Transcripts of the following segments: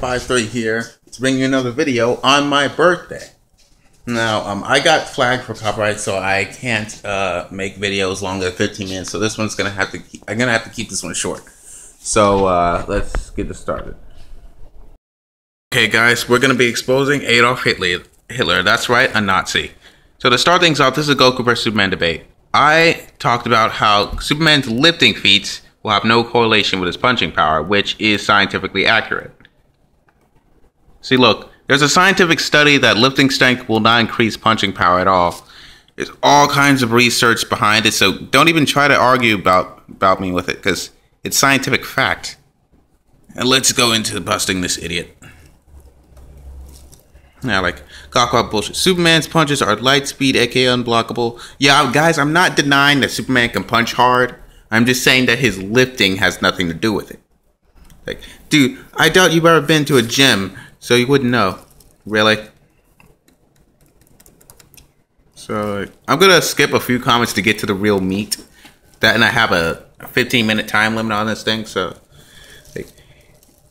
Adolf53 here to bring you another video on my birthday. Now, I got flagged for copyright, so I can't make videos longer than 15 minutes. So this one's I'm gonna have to keep this one short. So let's get this started. Okay, guys, we're gonna be exposing Adolf Hitler. That's right, a Nazi. So to start things off, this is a Goku vs Superman debate. I talked about how Superman's lifting feats will have no correlation with his punching power, which is scientifically accurate. See, look, there's a scientific study that lifting strength will not increase punching power at all. There's all kinds of research behind it, so don't even try to argue about me with it, because it's scientific fact. And let's go into busting this idiot. Now, like, cock bullshit. Superman's punches are light speed, aka unblockable. Yeah, guys, I'm not denying that Superman can punch hard. I'm just saying that his lifting has nothing to do with it. Like, dude, I doubt you've ever been to a gym, so you wouldn't know. Really? So, I'm gonna skip a few comments to get to the real meat. And I have a 15-minute time limit on this thing, so... Like,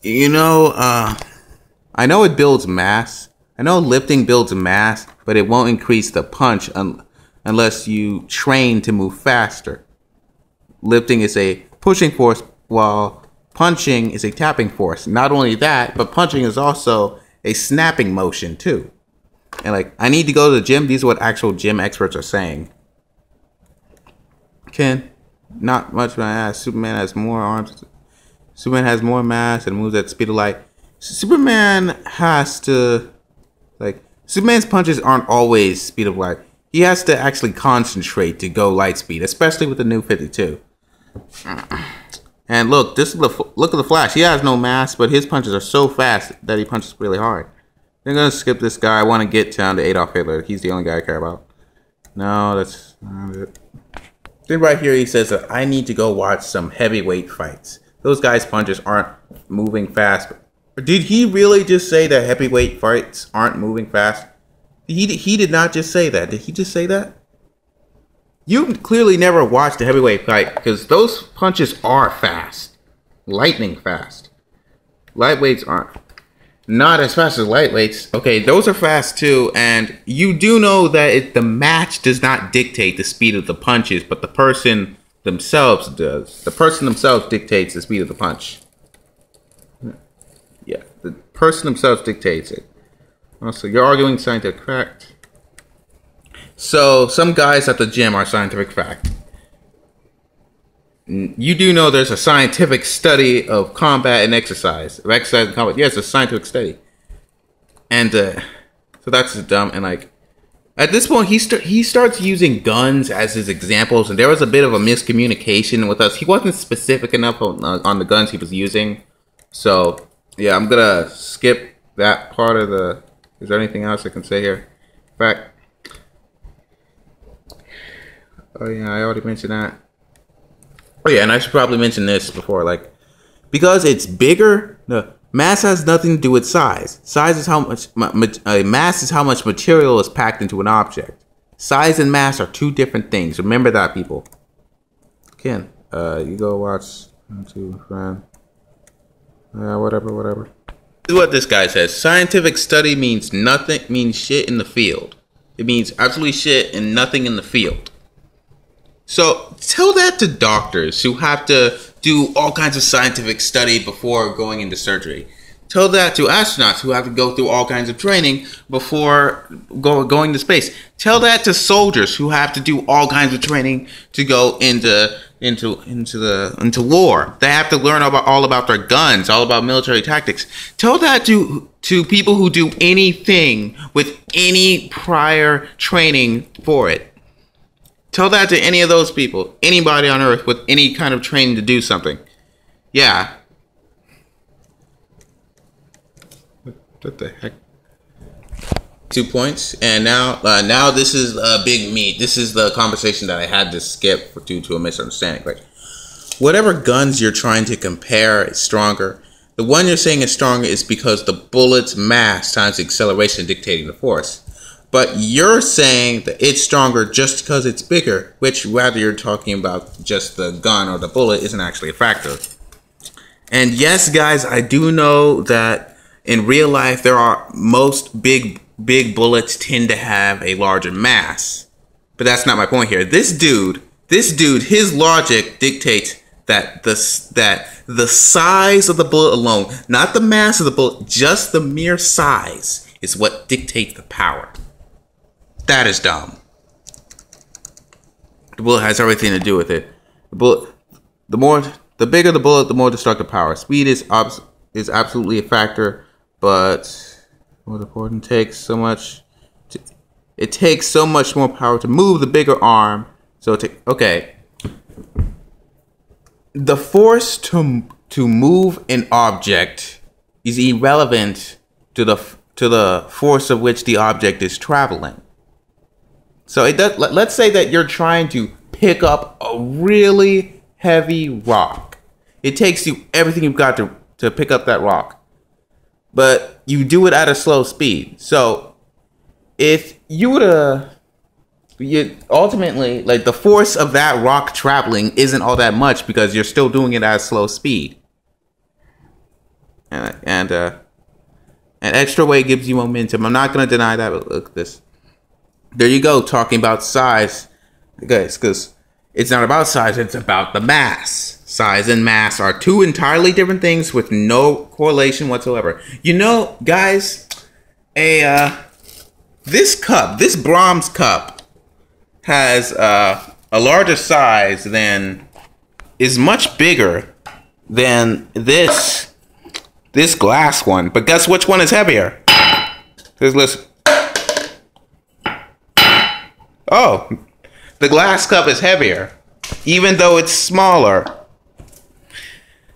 you know, I know it builds mass. I know lifting builds mass, but it won't increase the punch unless you train to move faster. Lifting is a pushing force, while punching is a tapping force. Not only that, but punching is also a snapping motion too. And like, I need to go to the gym. These are what actual gym experts are saying. Ken, not much when I ask. Superman has more arms. Superman has more mass and moves at the speed of light. Superman has to... Like, Superman's punches aren't always speed of light. He has to actually concentrate to go light speed, especially with the new 52. And look, this is look at the Flash. He has no mass, but his punches are so fast that he punches really hard. I'm gonna skip this guy. I want to get down to Adolf Hitler. He's the only guy I care about. No, that's not it. Then right here he says that I need to go watch some heavyweight fights. Those guys' punches aren't moving fast. Did he really just say that heavyweight fights aren't moving fast? He did not just say that. Did he just say that? You clearly never watched a heavyweight fight, because those punches are fast. Lightning fast. Lightweights aren't. Not as fast as lightweights. Okay, those are fast too, and you do know that the match does not dictate the speed of the punches, but the person themselves does. The person themselves dictates the speed of the punch. Yeah, the person themselves dictates it. Also, you're arguing scientific fact. So, some guys at the gym are scientific fact. You do know there's a scientific study of combat and exercise. Of exercise and combat. Yes, it's a scientific study. And, so that's just dumb. And, like, at this point, he starts using guns as his examples. And there was a bit of a miscommunication with us. He wasn't specific enough on the guns he was using. So... yeah, I'm gonna skip that part of the... Is there anything else I can say here? In fact... oh yeah, I already mentioned that. Oh yeah, and I should probably mention this before, like... because it's bigger, the mass has nothing to do with size. Size is how much... mass is how much material is packed into an object. Size and mass are two different things. Remember that, people. Ken, you go watch... whatever. This is what this guy says. Scientific study means nothing, means shit in the field. It means absolutely shit and nothing in the field. So tell that to doctors who have to do all kinds of scientific study before going into surgery. Tell that to astronauts who have to go through all kinds of training before going to space. Tell that to soldiers who have to do all kinds of training to go into war. They have to learn all about their guns, all about military tactics. Tell that to people who do anything with any prior training for it. Tell that to any of those people, anybody on Earth with any kind of training to do something. Yeah. What the heck? 2 points, and now this is big meat. This is the conversation that I had to skip due to a misunderstanding. Like, whatever guns you're trying to compare is stronger. The one you're saying is stronger is because the bullet's mass times the acceleration dictating the force. But you're saying that it's stronger just because it's bigger, which whether you're talking about just the gun or the bullet isn't actually a factor. And yes, guys, I do know that in real life, most big bullets tend to have a larger mass. But that's not my point here. This dude, his logic dictates that the size of the bullet alone, not the mass of the bullet, just the mere size is what dictates the power. That is dumb. The bullet has everything to do with it. The bigger the bullet, the more destructive power. Speed is absolutely a factor, but more important, it takes so much more power to move the bigger arm. So okay. The force to move an object is irrelevant to the force of which the object is traveling. So let's say that you're trying to pick up a really heavy rock. It takes you everything you've got to pick up that rock, but you do it at a slow speed. So if you were ultimately, like, the force of that rock traveling isn't all that much because you're still doing it at a slow speed. And extra weight gives you momentum. I'm not going to deny that, but look at this. There you go, talking about size. Guys, because it's not about size, it's about the mass. Size and mass are two entirely different things with no correlation whatsoever. You know, guys, this Brahms cup has a larger size is much bigger than this glass one. But guess which one is heavier? Listen. Oh, the glass cup is heavier, even though it's smaller.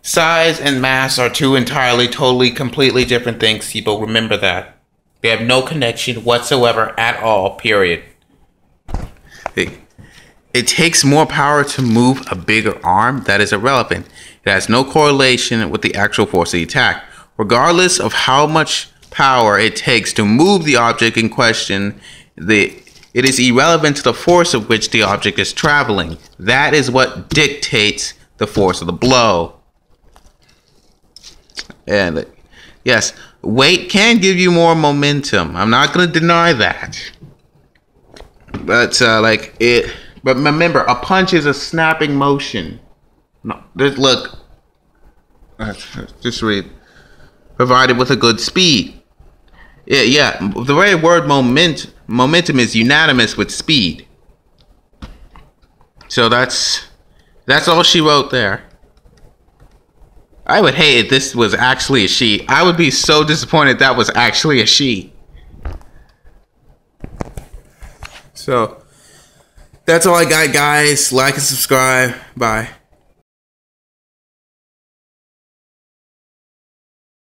Size and mass are two entirely, totally, completely different things, people. Remember that. They have no connection whatsoever at all, period. It takes more power to move a bigger arm. That is irrelevant. It has no correlation with the actual force of the attack. Regardless of how much power it takes to move the object in question, it is irrelevant to the force of which the object is traveling. That is what dictates the force of the blow. And yes, weight can give you more momentum. I'm not going to deny that. But but remember, a punch is a snapping motion. No, look. Just read. Provided with a good speed. Yeah. The very word momentum is unanimous with speed. So that's all she wrote there. I would hate if this was actually a she. I would be so disappointed that was actually a she. So that's all I got, guys. Like and subscribe. Bye.